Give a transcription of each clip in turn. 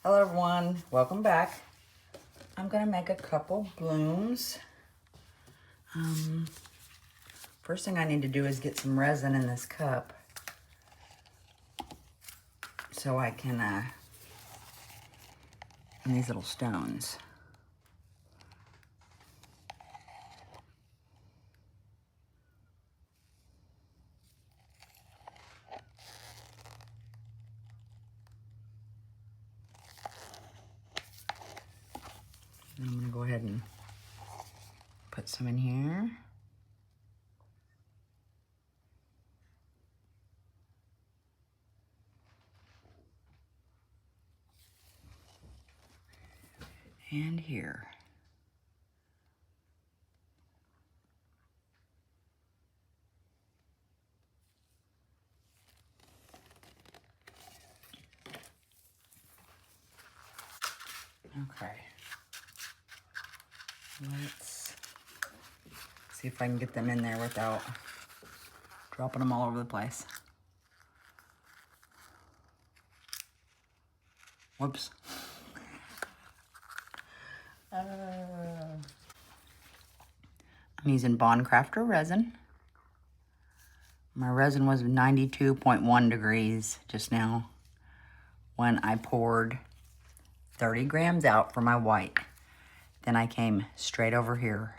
Hello everyone, welcome back. I'm gonna make a couple blooms. First thing I need to do is get some resin in this cup so I can, and these little stones. And I'm gonna go ahead and put some in here. And here. Okay. Let's see if I can get them in there without dropping them all over the place. Whoops. I'm using Bond Craftor Resin. My resin was 92.1 degrees just now when I poured 30 grams out for my white. Then I came straight over here,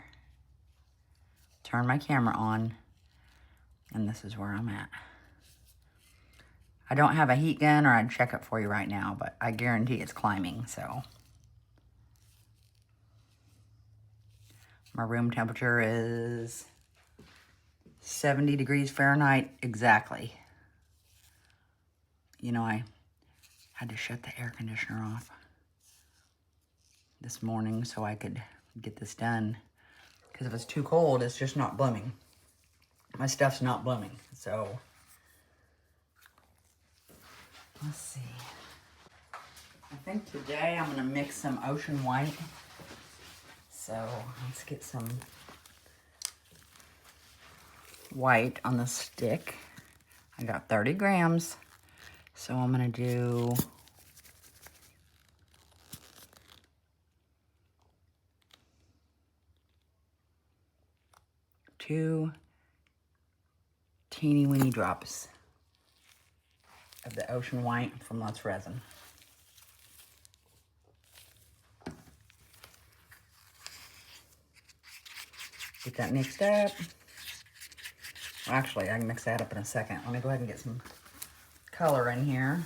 turned my camera on, and this is where I'm at. I don't have a heat gun, or I'd check it for you right now, but I guarantee it's climbing, so. My room temperature is 70 degrees Fahrenheit exactly. You know, I had to shut the air conditioner off this morning so I could get this done. Because if it's too cold, it's just not blooming. My stuff's not blooming, so. Let's see. I think today I'm gonna mix some ocean white. So let's get some white on the stick. I got 30 grams. So I'm gonna do two teeny weeny drops of the ocean white from Let's Resin. Get that mixed up. Well, actually, I can mix that up in a second. Let me go ahead and get some color in here.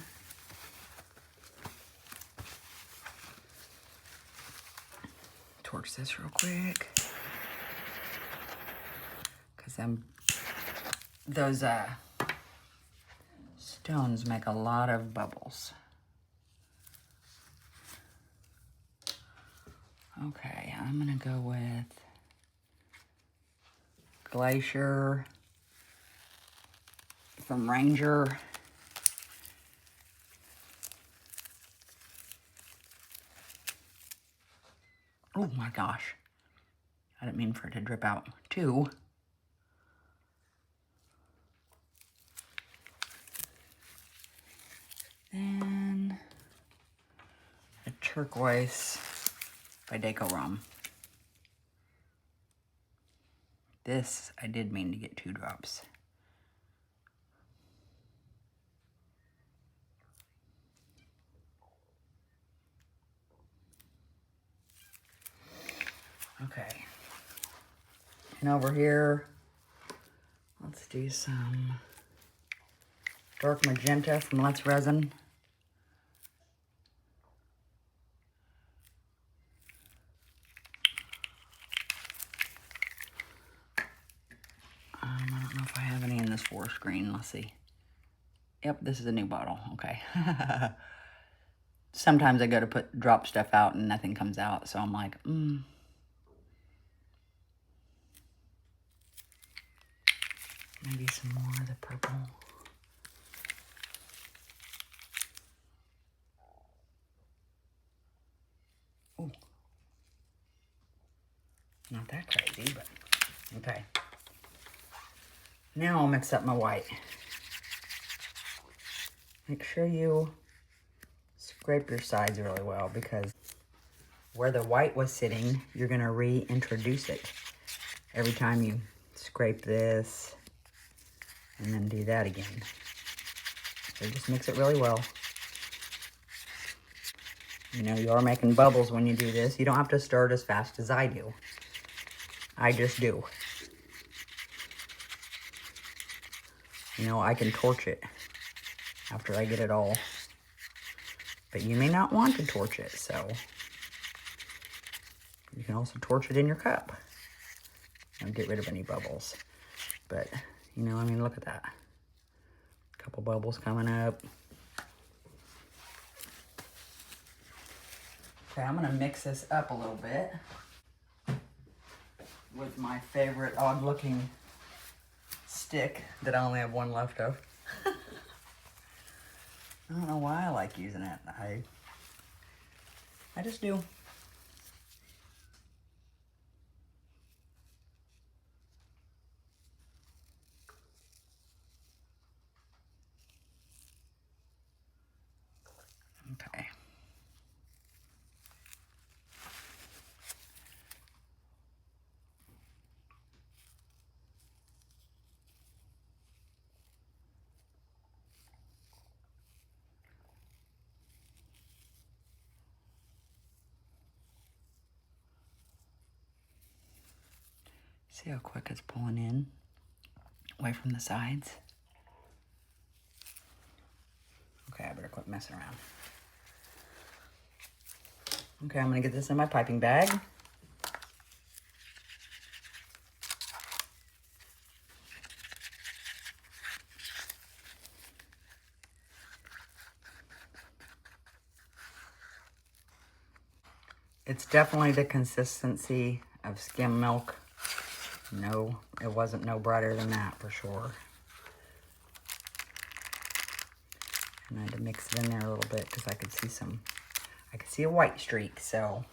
Torch this real quick. Because those stones make a lot of bubbles. Okay, I'm gonna go with Glacier from Ranger. Oh my gosh. I didn't mean for it to drip out. Two. Then a turquoise by Deco Rum. This, I did mean to get 2 drops. Okay. And over here, let's do some dark magenta from Let's Resin. I don't know if I have any in this forest green. Let's see. Yep, this is a new bottle. Okay. Sometimes I go to drop stuff out and nothing comes out, so I'm like, Maybe some more of the purple. Ooh. Not that crazy, but okay. Now I'll mix up my white. Make sure you scrape your sides really well, because where the white was sitting, you're gonna reintroduce it every time you scrape this and then do that again. So just mix it really well. You know, you are making bubbles when you do this. You don't have to stir it as fast as I do. I just do. You know, I can torch it after I get it all. But you may not want to torch it, so you can also torch it in your cup and get rid of any bubbles. But, you know, I mean, look at that. A couple bubbles coming up. Okay, I'm gonna mix this up a little bit with my favorite odd-looking stick that I only have one left of. I don't know why I like using it. I just do. Okay. See how quick it's pulling in away from the sides? Okay, I better quit messing around. Okay, I'm gonna get this in my piping bag. It's definitely the consistency of skim milk. No, it wasn't no brighter than that for sure. And I had to mix it in there a little bit because I could see a white streak, so.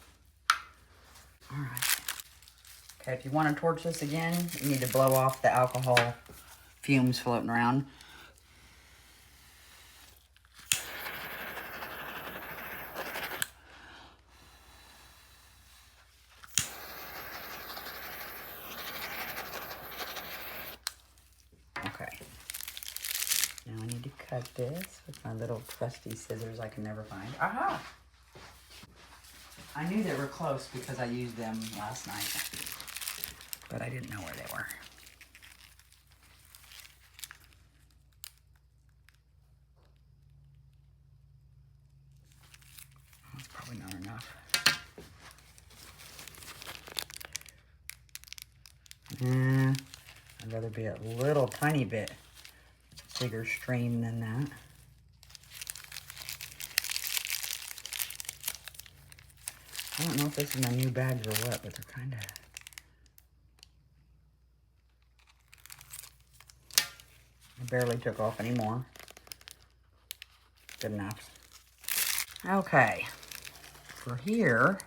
All right. Okay, if you want to torch this again, you need to blow off the alcohol fumes floating around. Okay. Now I need to cut this with my little trusty scissors I can never find. Aha! I knew they were close because I used them last night, but I didn't know where they were. That's probably not enough. I'd rather be a little tiny bit bigger stream than that. I don't know if this is my new bags or what, but they're kind of... I barely took off anymore. Good enough. Okay. For here,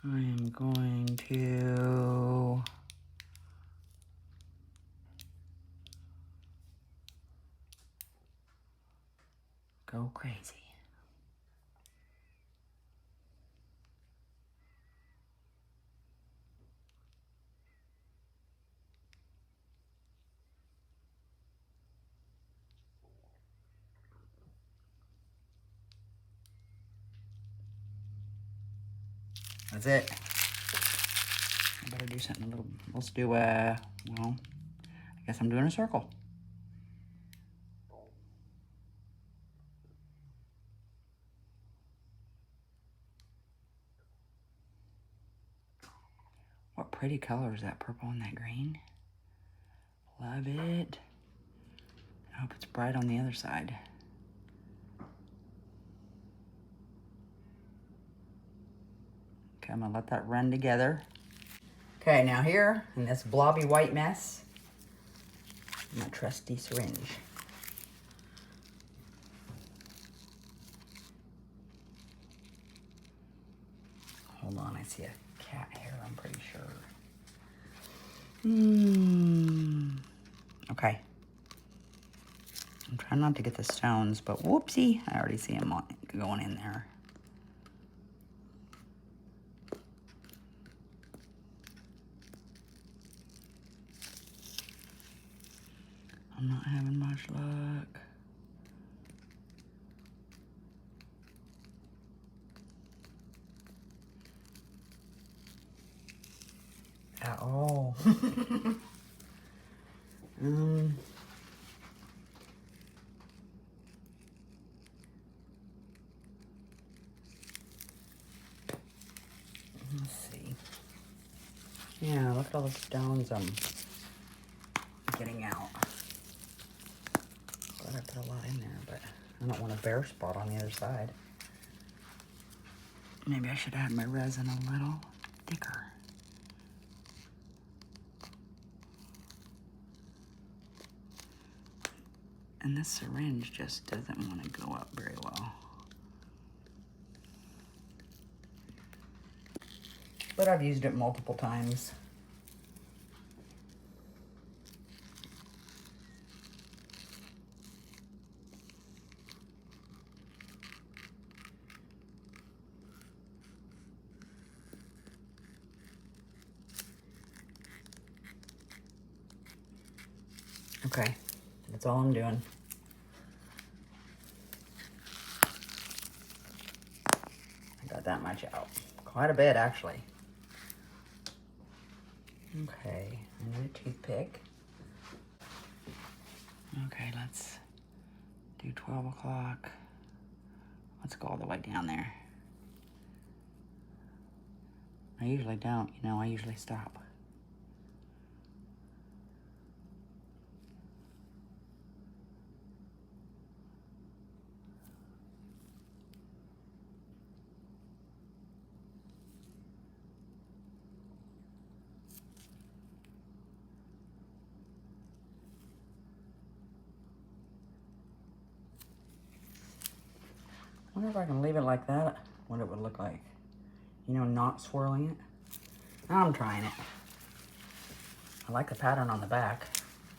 I am going to... go crazy. That's it. I better do something a little, let's do a, well, I guess I'm doing a circle. What pretty color is that purple and that green? Love it. I hope it's bright on the other side. Okay, I'm gonna let that run together. Okay, now here in this blobby white mess, my trusty syringe. Hold on, I see a cat hair, I'm pretty sure. Okay. I'm trying not to get the stones, but whoopsie, I already see them toothpick going in there. I'm not having much luck. At all. Let's see. Yeah, look at all the stones I'm getting out. Glad I put a lot in there, but I don't want a bare spot on the other side. Maybe I should add my resin a little thicker. And this syringe just doesn't want to go up very well. But I've used it multiple times. Okay, that's all I'm doing. I got that much out. Quite a bit, actually. Okay, I need a toothpick. Okay, let's do 12 o'clock. Let's go all the way down there. I usually don't, you know, I usually stop. I wonder if I can leave it like that, what it would look like. You know, not swirling it. I'm trying it. I like the pattern on the back,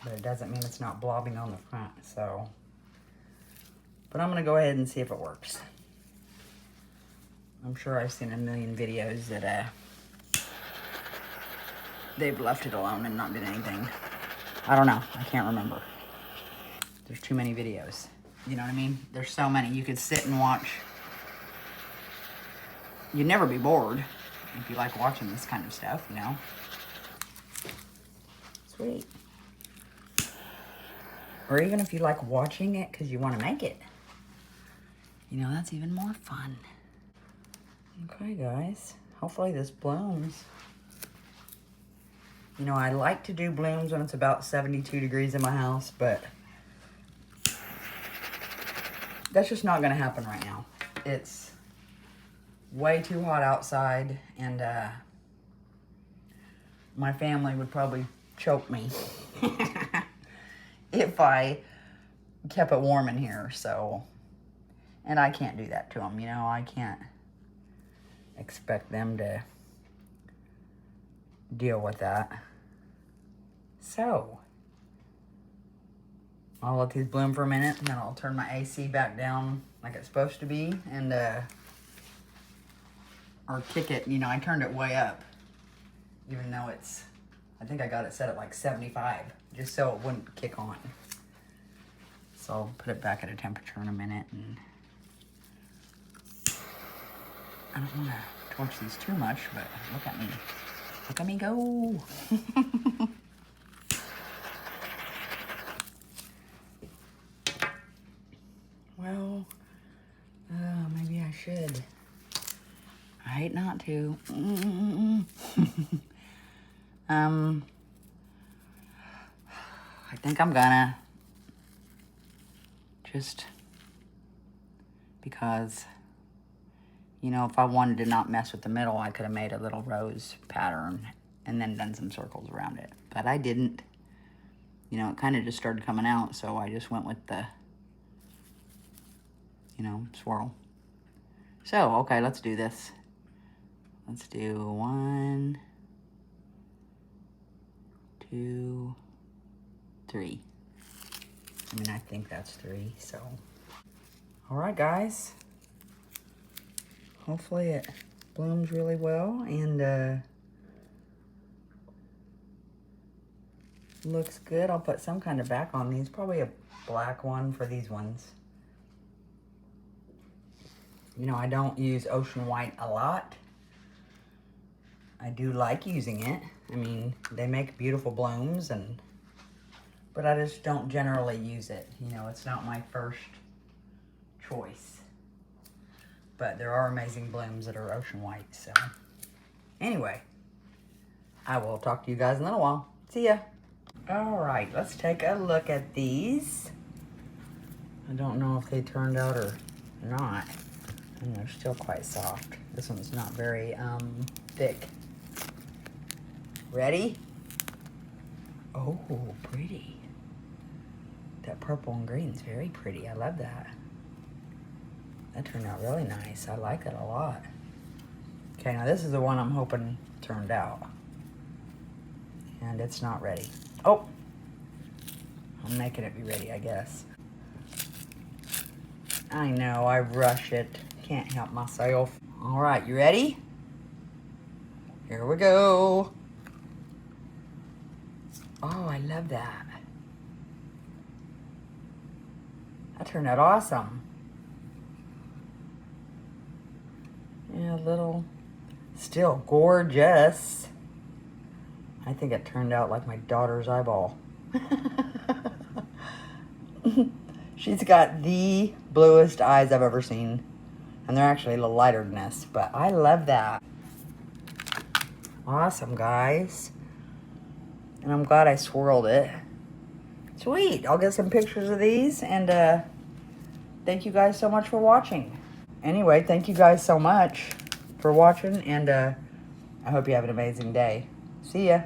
but it doesn't mean it's not blobbing on the front, so. But I'm gonna go ahead and see if it works. I'm sure I've seen a million videos that they've left it alone and not did anything. I don't know, I can't remember. There's too many videos. You know what I mean? There's so many. You could sit and watch. You'd never be bored if you like watching this kind of stuff, you know? Sweet. Or even if you like watching it because you want to make it. You know, that's even more fun. Okay, guys. Hopefully this blooms. You know, I like to do blooms when it's about 72 degrees in my house, but that's just not going to happen right now. It's way too hot outside, and my family would probably choke me if I kept it warm in here, so. And I can't do that to them, you know. I can't expect them to deal with that. So I'll let these bloom for a minute, and then I'll turn my AC back down like it's supposed to be, and or kick it. You know, I turned it way up, even though it's, I think I got it set at like 75, just so it wouldn't kick on. So I'll put it back at a temperature in a minute, and I don't want to torch these too much, but look at me. Look at me go. Well, maybe I should. I hate not to. I think I'm gonna. Just because, you know, if I wanted to not mess with the middle, I could have made a little rose pattern and then done some circles around it. But I didn't. You know, it kind of just started coming out, so I just went with the, you know, swirl. So, okay, let's do this. Let's do 1, 2, 3. I mean, I think that's 3, so. All right, guys. hopefully it blooms really well and looks good. I'll put some kind of back on these, probably a black one for these ones. You know, I don't use ocean white a lot. I do like using it. I mean, they make beautiful blooms, but I just don't generally use it. You know, it's not my first choice. But there are amazing blooms that are ocean white, so. Anyway, I will talk to you guys in a little while. See ya. All right, let's take a look at these. I don't know if they turned out or not. And they're still quite soft. This one's not very thick. Ready? Oh, pretty. That purple and green is very pretty. I love that. That turned out really nice. I like it a lot. Okay, now this is the one I'm hoping turned out. And it's not ready. Oh! I'm making it be ready, I guess. I know, I rush it. Can't help myself. All right, you ready? Here we go. Oh, I love that. That turned out awesome. Yeah, a little, still gorgeous. I think it turned out like my daughter's eyeball. She's got the bluest eyes I've ever seen. And they're actually a little lighter than this, but I love that. Awesome, guys. And I'm glad I swirled it. Sweet, I'll get some pictures of these, and thank you guys so much for watching. Anyway, thank you guys so much for watching, and I hope you have an amazing day. See ya.